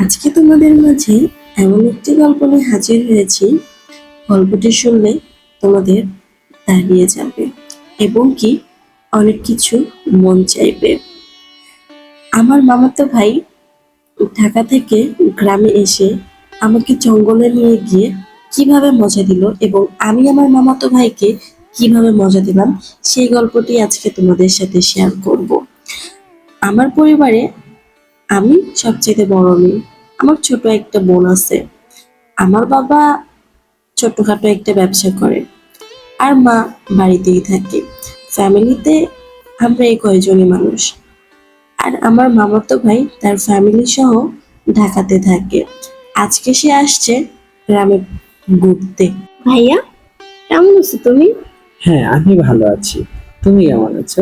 আজকে তোমাদের মাঝে এমন একটি গল্প নিয়ে হাজির হয়েছি। গল্পটি শুনলে তোমাদের দাঁড়িয়ে যাবে এবং কি অনেক কিছু মন চাইবে। আমার মামাতো ভাই ঢাকা থেকে গ্রামে এসে আমাকে জঙ্গলে নিয়ে গিয়ে কিভাবে মজা দিল এবং আমি আমার মামাতো ভাইকে কিভাবে মজা দিলাম, সেই গল্পটি আজকে তোমাদের সাথে শেয়ার করব। আমার পরিবারে আমি সবচেয়ে বড় মেয়ে। আমার ছোট একটা বোন আছে। আমার বাবা ছোটখাটো একটা ব্যবসা করে আর মা বাড়িতেই থাকে। ফ্যামিলিতে আমরা এই কয়জনই মানুষ। আর আমার মামাতো ভাই তার ফ্যামিলি সহ ঢাকাতে থাকে। আজকে সে আসছে গ্রামে ঘুরতে। ভাইয়া, কেমন আছো তুমি? হ্যাঁ, আমি ভালো আছি। তুমি কেমন আছো?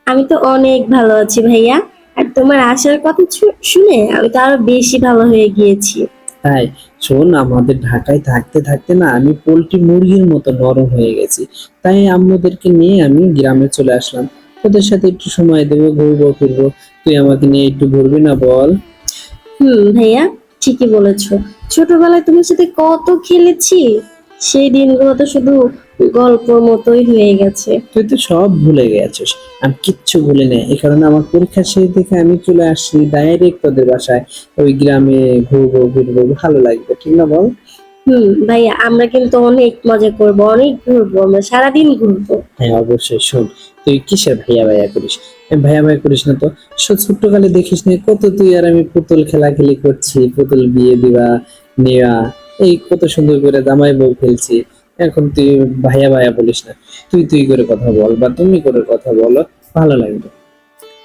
আমি তো অনেক ভালো আছি ভাইয়া। আর তোমার আসার কথা শুনে আমি তো আরো বেশি ভালো হয়ে গিয়েছি। তাই শোন, আমাদের ঢাকায় থাকতে থাকতে না আমি পোল্ট্রি মুরগির মতো নরম হয়ে গেছি। তাই আম্মুদেরকে নিয়ে আমি গ্রামে চলে আসলাম। তোদের সাথে একটু সময় দেবো, ঘুরবো ফিরবো। তুই আমাকে নিয়ে একটু ঘুরবি না বল? ভাইয়া, ঠিকই বলেছো। ছোটবেলায় তোমার সাথে কত খেলেছি, সেই দিনগুলো তো শুধু গল্পর মতোই হয়ে গেছে। তুই তো সব ভুলে গেছিস। আমি কিচ্ছু ভুলে নেই। এই কারণে আমার পরীক্ষা শেষ দেখে আমি চলে আসছি ডাইরেক্ট তোদের বাসায়। ওই গ্রামে ঘুরবো ফিরবো, ভালো লাগবে, ঠিক না বল? ভাইয়া, আমরা কিন্তু অনেক মজা করব, অনেক ঘুরবো, আমরা সারাদিন ঘুরবো। হ্যাঁ, অবশ্যই। শোন, তুই কিসের ভাইয়া ভাইয়া করিস? ভাইয়া ভাইয়া করিস না তো। ছোট্টকালে দেখিস না কত তুই আর আমি পুতুল খেলাখেলি করছি, পুতুল বিয়ে দিবা নেওয়া, এই কত সুন্দর করে জামাই বউ খেলছি। এখন তুই ভাইয়া ভাইয়া বলিস না। তুই তুই করে কথা বল বা তুমি করে কথা বলো, ভালো লাগবে।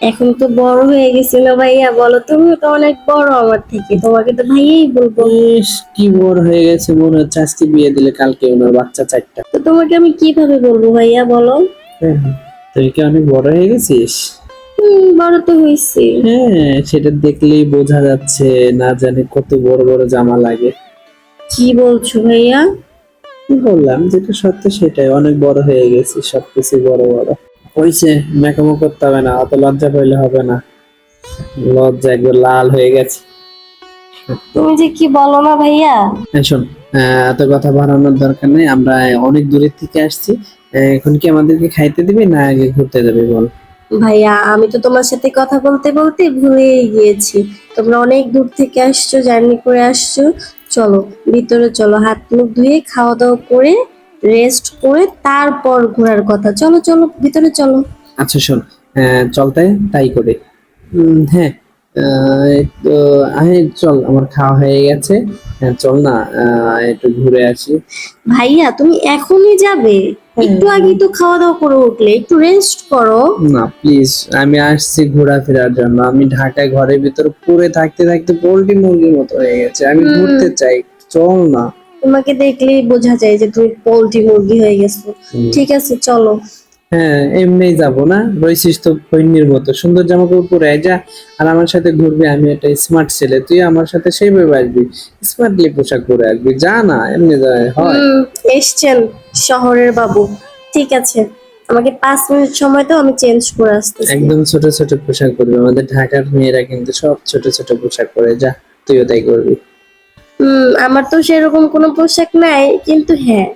এখন তো বড় হয়ে গেছি না ভাইয়া, বলো, তুমি তো অনেক বড় আমার থেকে, তোমাকে তো ভাইয়াই বলবো। ইস, কি বড় হয়ে গেছে মনে হচ্ছে। আজকে বিয়ে দিলে কালকে ওনার বাচ্চা 4টা। তো তোমাকে আমি কিভাবে বলবো ভাইয়া, বলো? হ্যাঁ, তুই কি অনেক বড় হয়ে গেছিস? বড় তো হয়েছি। হ্যাঁ, সেটা দেখলেই বোঝা যাচ্ছে। না জানি কত বড় বড় জামা লাগে। কি বলছো ভাইয়া? কি বললাম, যেটা সত্য সেটাই। অনেক বড় হয়ে গেছি, সবকিছু বড় বড় হয়েছে। মেকআপও করতে হবে না, অত লজ্জা পাইলে হবে না। লজ্জা একবার লাল হয়ে গেছে। তুমি যে কি বলো না ভাইয়া। এই শোন, এত কথা বাড়ানোর দরকার নেই। আমরা অনেক দূরের থেকে আসছি। এখন কি আমাদেরকে খাইতে দিবি না আগে ঘুরতে যাবে বল? ভাইয়া, আমি তো তোমার সাথে কথা বলতে বলতে ভুলেই গিয়েছি। তোমরা অনেক দূর থেকে আসছো, জার্নি করে আসছো। চলো ভিতরে চলো, হাত মুখ ধুয়ে খাওয়া দাওয়া করে রেস্ট করে তারপর ঘোরার কথা। চলো চলো ভিতরে চলো। আচ্ছা শোন, চলতে তাই করে। হ্যাঁ, তো আয় চল, আমার খাওয়া হয়ে গেছে। হ্যাঁ চল না, একটু ঘুরে আসি। ভাইয়া, তুমি এখনই যাবে? একটু আগে তো খাওয়া দাওয়া করে উঠলে, একটু রেস্ট করো। না প্লিজ, আমি আসছি ঘোরাফেরার জন্য। আমি ঢাকায় ঘরের ভিতর পড়ে থাকতে থাকতে পোল্ট্রি মুরগির মতো হয়ে গেছে। আমি ঘুরতে চাই, চল না। তোমাকে দেখলেই বোঝা যায় যে তুমি পোল্ট্রি মুরগি হয়ে গেছো। ঠিক আছে, চলো। হ্যাঁ, এমনি যাবো না, রইছিস তো ফৈন্নির মতো। সুন্দর জামা কাপড় পরে আয় যা, আর আমার সাথে ঘুরবি। আমি একটা স্মার্ট ছেলে, তুই আমার সাথে সেইভাবে আসবি, স্মার্টলি পোশাক পরে আসবি। যা না, এমনি যায় হয়? এসছেন শহরের বাবু। ঠিক আছে, আমাকে 5 মিনিট সময় দাও, আমি চেঞ্জ করে আসতেছি। একদম ছোট ছোট পোশাক পরবি। আমাদের ঢাকার মেয়েরা কিন্তু সব ছোট ছোট পোশাক পরে। যা, তুইও তাই করবি। আমার তো সেরকম কোনো পোশাক নাই, কিন্তু হ্যাঁ,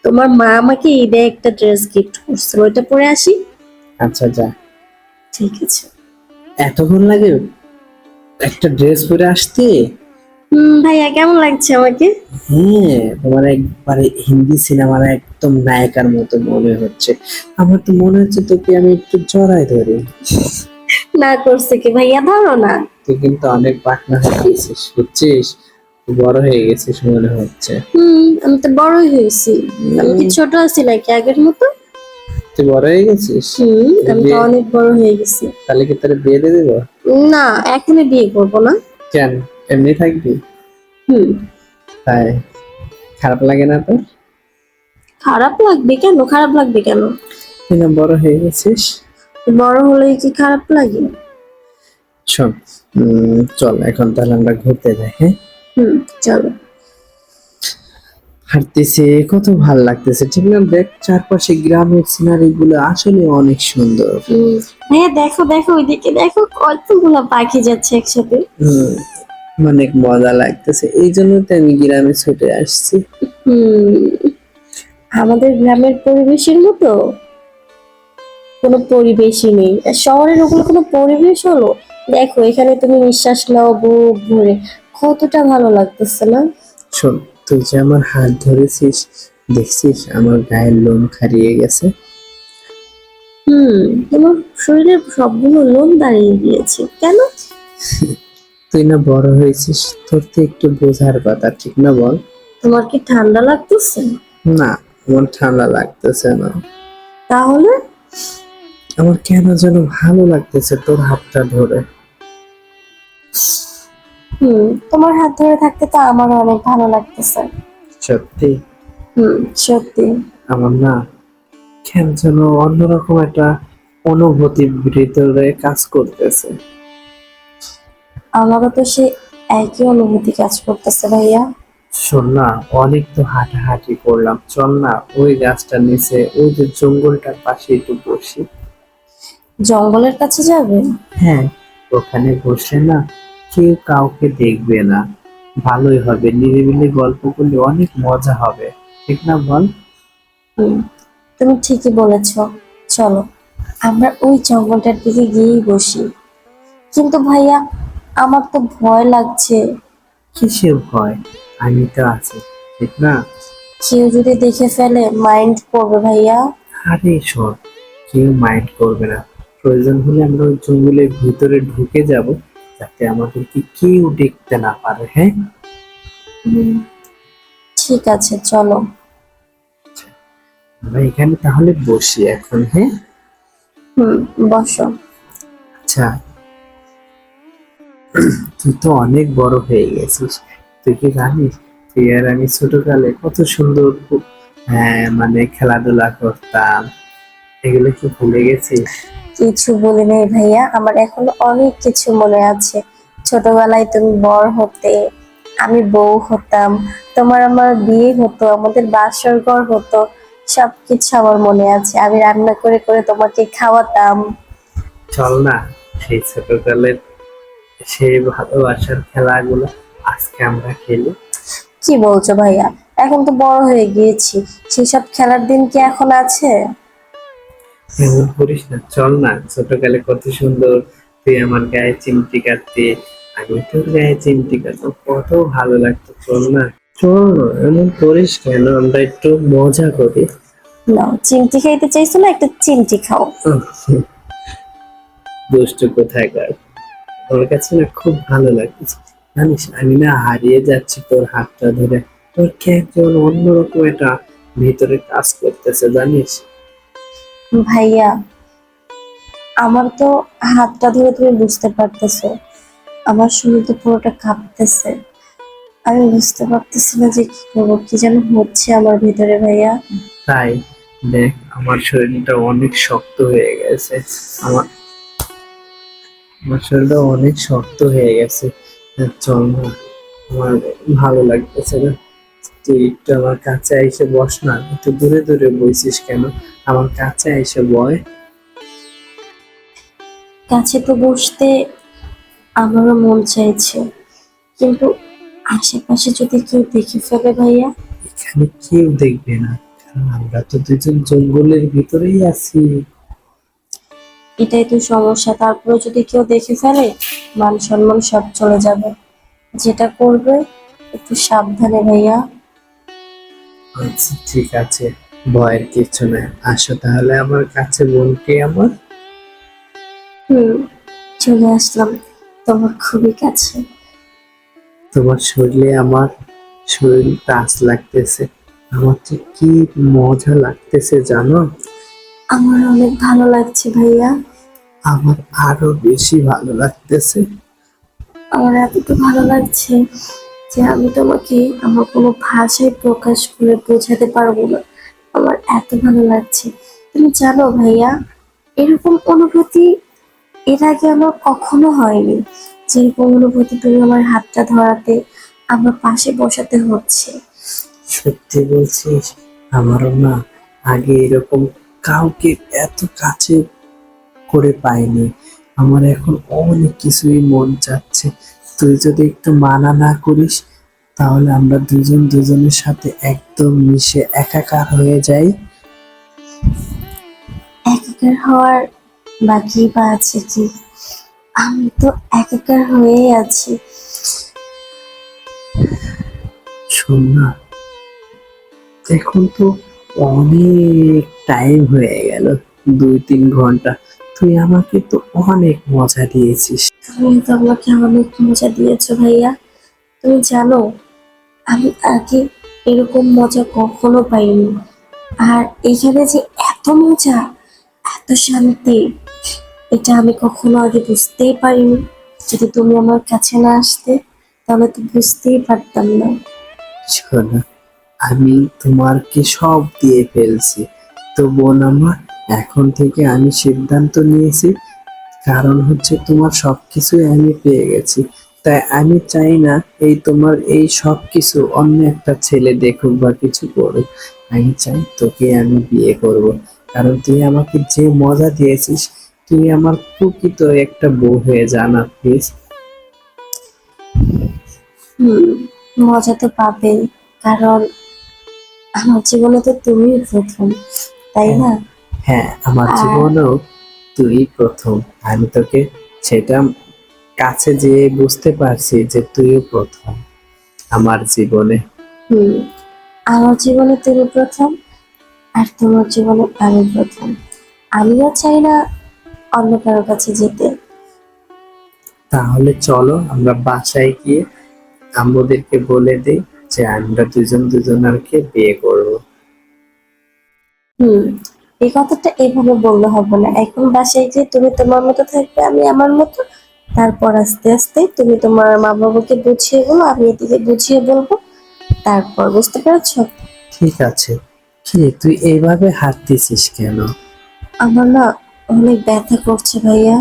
তোমার মা আমাকে ঈদে একটা ড্রেস গিফট করছে, ওইটা পরে আসি। আচ্ছা যা। ঠিক আছে। এতক্ষণ লাগে একটা ড্রেস পরে আসতে? ভাইয়া, কেমন লাগছে আমাকে? হ্যাঁ, তোমার একবারে হিন্দি সিনেমার একদম নায়িকার মতো মনে হচ্ছে। আমার তো মনে হচ্ছে তোকে আমি একটু জড়াই ধরি। না করছে কি ভাইয়া, ধরো না। তুই কিন্তু অনেক পাকনা হয়ে গেছিস, বুঝছিস? তুই বড় হয়ে গেছিস মনে হচ্ছে। আমি তো বড়ই হয়েছি। আমি কি ছোট আছি নাকি আগের মতো? তুই বড় হয়ে গেছিস। আমি তো অনেক বড় হয়ে গেছি। তাহলে কি তোর বিয়ে দিয়ে দেবো? না, এখনই বিয়ে করবো না। কেন, এমনি থাকবি? হুম। তাই খারাপ লাগে না তোর? খারাপ লাগবে কেন? খারাপ লাগবে কেন? তুই না বড় হয়ে গেছিস। বড় হলে কি খারাপ লাগে? শোন, চল এখন তাহলে আমরা ঘুরতে যাই। হ্যাঁ, চলো। হাঁটতেছে, কত ভাল লাগতেছে, ঠিক না? দেখ চারপাশে গ্রামের সিনারি গুলো আসলে অনেক সুন্দর। ভাইয়া দেখো দেখো, ওইদিকে দেখো কতগুলো পাখি যাচ্ছে একসাথে। হুম, অনেক মজা লাগতেছে, এই জন্য তো আমি গ্রামে ছুটে আসছি। হুম, আমাদের গ্রামের পরিবেশের মতো কোনো পরিবেশই নেই। আর শহরের ওগুলো কোনো পরিবেশ হলো? দেখো এখানে তুমি নিঃশ্বাস নাও বুক ভরে, কতটা ভালো লাগতেছে না? শোন, তুই যে আমার হাত ধরেছিস, দেখছিস আমার গায়ের লোম খারিয়ে গেছে। হুম, তোমার শরীরের সবগুলো লোম দাঁড়িয়ে গিয়েছে কেন? তুই না বড় হয়েছিস, তোর তো একটু বোঝার কথা, ঠিক না বল? তোমার কি ঠান্ডা লাগতেছে? না, আমার ঠান্ডা লাগতেছে না। তাহলে? আমার কেন যেন ভালো লাগতেছে তোর হাতটা ধরে। তোমার হাত ধরে থাকতে তো আমারও অনেক ভালো লাগতেছে। সত্যি? সত্যি। আমার না কেন যেন অন্যরকম একটা অনুভূতি ভিতরে কাজ করতেছে। আমারও তো সে একই অনুভূতি কাজ করতেছে ভাইয়া। শোন না, অনেক তো হাঁটাহাঁটি করলাম, চল না ওই গাছটার নিচে, ওই যে জঙ্গলটার পাশে একটু বসি। জঙ্গলের কাছে যাবে? হ্যাঁ, ওখানে বসলে না কেউ কাউকে দেখবে না, ভালোই হবে, নিরিবিলি গল্প করলে অনেক মজা হবে, ঠিক না বল? হুম, তুমি ঠিকই বলেছ। চলো আমরা ওই জঙ্গলটার দিকে গিয়েই বসি। কিন্তু ভাইয়া আমার তো ভয় লাগছে। কিসের ভয়? আমি তো আছি, ঠিক না? কেউ যদি দেখে ফেলে মাইন্ড করবে ভাইয়া। আরে শোন, কেউ মাইন্ড করবে না। প্রয়োজন হলে আমরা ওই জঙ্গলের ভিতরে ঢুকে যাব, যাতে আমাদেরকে কেউ দেখতে না পারে। হ্যাঁ, হুম, ঠিক আছে চলো। আমরা এখানে তাহলে বসি এখন। হ্যাঁ, হুম, বসো। আচ্ছা, তুই তো অনেক বড় হয়ে গেছিস, তুই কি জানিস তুই আর আমি ছোটকালে কত সুন্দর মানে খেলাধুলা করতাম, এগুলো কি ভুলে গেছিস? কিছু বলি নাই ভাইয়া, আমার এখনো অনেক কিছু মনে আছে। ছোটবেলায় তুমি বর হতে, আমি বউ হতাম, তোমার আমার বিয়ে হতো, আমাদের বাসর ঘর হতো, সবকিছু আমার মনে আছে। আমি রান্না করে করে তোমাকে খাওয়াতাম। চল না সেই ছোটকালের সেই ভালোবাসার খেলাগুলো আজকে আমরা খেলি। কি বলছো ভাইয়া? এখন তো বড় হয়ে গিয়েছি, সেসব খেলার দিন কি এখন আছে? এমন করিস না, চল না, ছোটকালে কত সুন্দর তুই আমার গায়ে চিমটি কাটতে, আমি তোর গায়ে চিমটি কাটতো, কত ভালো লাগতো। চল না, চল না, এমন করিস কেন, আমরা একটু মজা করি। নাও, চিমটি খাইতে চাইছো না? একটা চিমটি খাও। দুষ্টু কোথাকার, তোর কাছে না খুব ভালো লাগছে। জানিস আমি না হারিয়ে যাচ্ছি তোর হাতটা ধরে, তোর কেমন অন্যরকম একটা ভিতরে কাজ করতেছে জানিস। ভাইয়া আমার তো হাতটা ধরে তুমি বুঝতে পারতেছো, আমার শরীর তো পুরোটা কাঁপতেছে। আমি বুঝতে পারতেছি না যে কি করবো, কি যেন হচ্ছে আমার ভিতরে ভাইয়া। তাই দেখ, আমার শরীরটা অনেক শক্ত হয়ে গেছে, আমার আমার শরীরটা অনেক শক্ত হয়ে গেছে। চল না, আমার ভালো লাগতেছে না, তুই একটু আমার কাছে এসে বস না, একটু দূরে দূরে বসিস কেন, আমার কাছে এসে বয়। কাছে তো বসতে আমারও মন চাইছে, কিন্তু আশেপাশে যদি কেউ দেখে ফেলে ভাইয়া। এখানে কেউ দেখবে না, কারণ আমরা তো দুজন জঙ্গলের ভিতরেই আছি। এটাই তো সমস্যা, তারপরে যদি কেউ দেখে ফেলে মান সম্মান সব চলে যাবে। যেটা করবে একটু সাবধানে ভাইয়া। আচ্ছা ঠিক আছে, ভয়ের কিছু নাই, আসো তাহলে আমার কাছে বোনটি আমার। হুম, চলে আসলাম তোমার খুবই কাছে। তোমার শরীরে আমার শরীর টাচ লাগতেছে, আমার যে কি মজা লাগতেছে জানো। আমার অনেক ভালো লাগছে ভাইয়া। আমার আরো বেশি ভালো লাগতেছে। আমার এতটা ভালো লাগছে যে আমি তোমাকে আমার কোনো ভাষায় প্রকাশ করে বোঝাতে পারবো না। আমার এত ভালো লাগছে। তুমি জানো ভাইয়া, এরকম অনুভূতি এর আগে আমার কখনো হয়নি। যেরকম অনুভূতি তুমি আমার হাতটা ধরাতে, আমার পাশে বসাতে হচ্ছে। সত্যি বলছিস? আমারও না আগে এরকম কাউকে এত কাছে করে পাইনি, আমার এখন অনেক কিছুই মন চাচ্ছে, তুই যদি একটু মানা না করিস তাহলে আমরা দুজন দুজনের সাথে একদম মিশে একাকার হয়ে যাই। একাকার হওয়ার বাকি বা আছে কি? আমি তো একাকার হয়েই আছি। শোন না, এখন তো অনেক টাইম হয়ে গেল, 2-3 ঘন্টা। তুই আমাকে তো অনেক মজা দিয়েছিস। তুমি তো আমাকে অনেক মজা দিয়েছো ভাইয়া। তুমি জানো আমি আগে এরকম মজা কখনো পাইনি। আর এখানে যে এত মজা, এত শান্তি, এটা আমি কখনো আগে বুঝতেই পারিনি। যদি তুমি আমার কাছে না আসতে তাহলে তো বুঝতেই পারতাম না। শোন, আমি তোমারকে সব দিয়ে ফেলছি, তো বোন আমার, এখন থেকে আমি সিদ্ধান্ত নিয়েছি, কারণ হচ্ছে তোমার সবকিছুই আমি পেয়ে গেছি। তাই আমি চাই না এই তোমার এই সব কিছু অন্য একটা ছেলে দেখুক বা কিছু করুক। আমি চাই তোকে আমি বিয়ে করব, কারণ তুই আমাকে যে মজা দিয়েছিস, তুই আমার প্রকৃত একটা বউ হয়ে জানা প্লিজ। হুম, মজা তো পাবেই, কারণ আমার জীবনে তো তুমিই প্রথম, তাই না? হ্যাঁ, আমার আর জীবনেও তুই প্রথম। আমি তোকে সেটা কাছে যেয়ে বুঝতে পারছি যে তুইও প্রথম আমার জীবনে। হুম, আমার জীবনে তুমি প্রথম, আর তোমার জীবনে আমি প্রথম। আমিও চাই না অন্য কারো কাছে যেতে। তাহলে চলো আমরা বাসায় গিয়ে আম্মুদেরকে বলে দিই যে আমরা দুজন দুজনারকে বিয়ে করব। হুম, এই কথাটা এইভাবে বললে হবে না। এখন বাসায় যে তুমি তোমার মতো থাকবে, আমি আমার মতো। তারপর আস্তে আস্তে তুমি তোমার মা বাবাকে বুঝিয়ে বলো, আমি এদিকে বুঝিয়ে বলবো। তারপর, বুঝতে পেরেছো? ঠিক আছে। কি রে, তুই এইভাবে হাঁটতেছিস কেন? আমার না অনেক ব্যথা করছে ভাইয়া।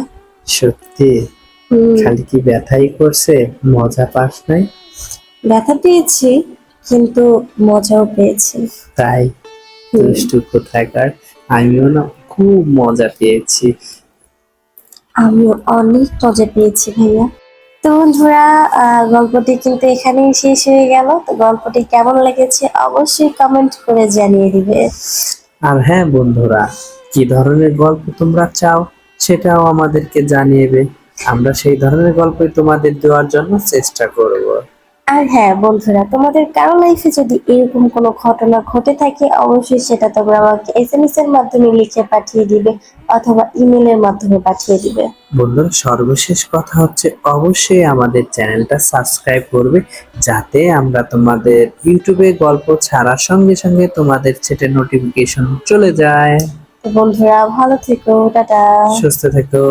সত্যি? হুম, খালি কি ব্যথাই করছে, মজা পাস নাই? ব্যথা পেয়েছি কিন্তু মজাও পেয়েছি। তাই? হুম, দুষ্টু কোথাকার। আমিও না খুব মজা পেয়েছি। আমিও অনেক মজা পেয়েছি ভাইয়া। তো বন্ধুরা, গল্পটি কিন্তু এখানেই শেষ হয়ে গেল। তো গল্পটি কেমন লেগেছে অবশ্যই কমেন্ট করে জানিয়ে দিবে। আর হ্যাঁ বন্ধুরা, কি ধরনের গল্প তোমরা চাও সেটাও আমাদেরকে জানিয়েবে। আমরা সেই ধরনের গল্পই তোমাদের দেওয়ার জন্য চেষ্টা করব। আর হ্যাঁ বন্ধুরা, তোমাদের কারো লাইফে যদি এরকম কোনো ঘটনা ঘটে থাকে অবশ্যই সেটা তোমরা আমাকে এসএমএস এর মাধ্যমে লিখে পাঠিয়ে দিবে, অথবা ইমেলের মাধ্যমে পাঠিয়ে দিবে। বন্ধুরা, সর্বশেষ কথা হচ্ছে অবশ্যই আমাদের চ্যানেলটা সাবস্ক্রাইব করবে, যাতে আমরা তোমাদের ইউটিউবে গল্প ছাড়ার সঙ্গে সঙ্গে তোমাদের সেটা নোটিফিকেশন চলে যায়। তো বন্ধুরা, ভালো থেকো, টাটা। সুস্থ থেকো।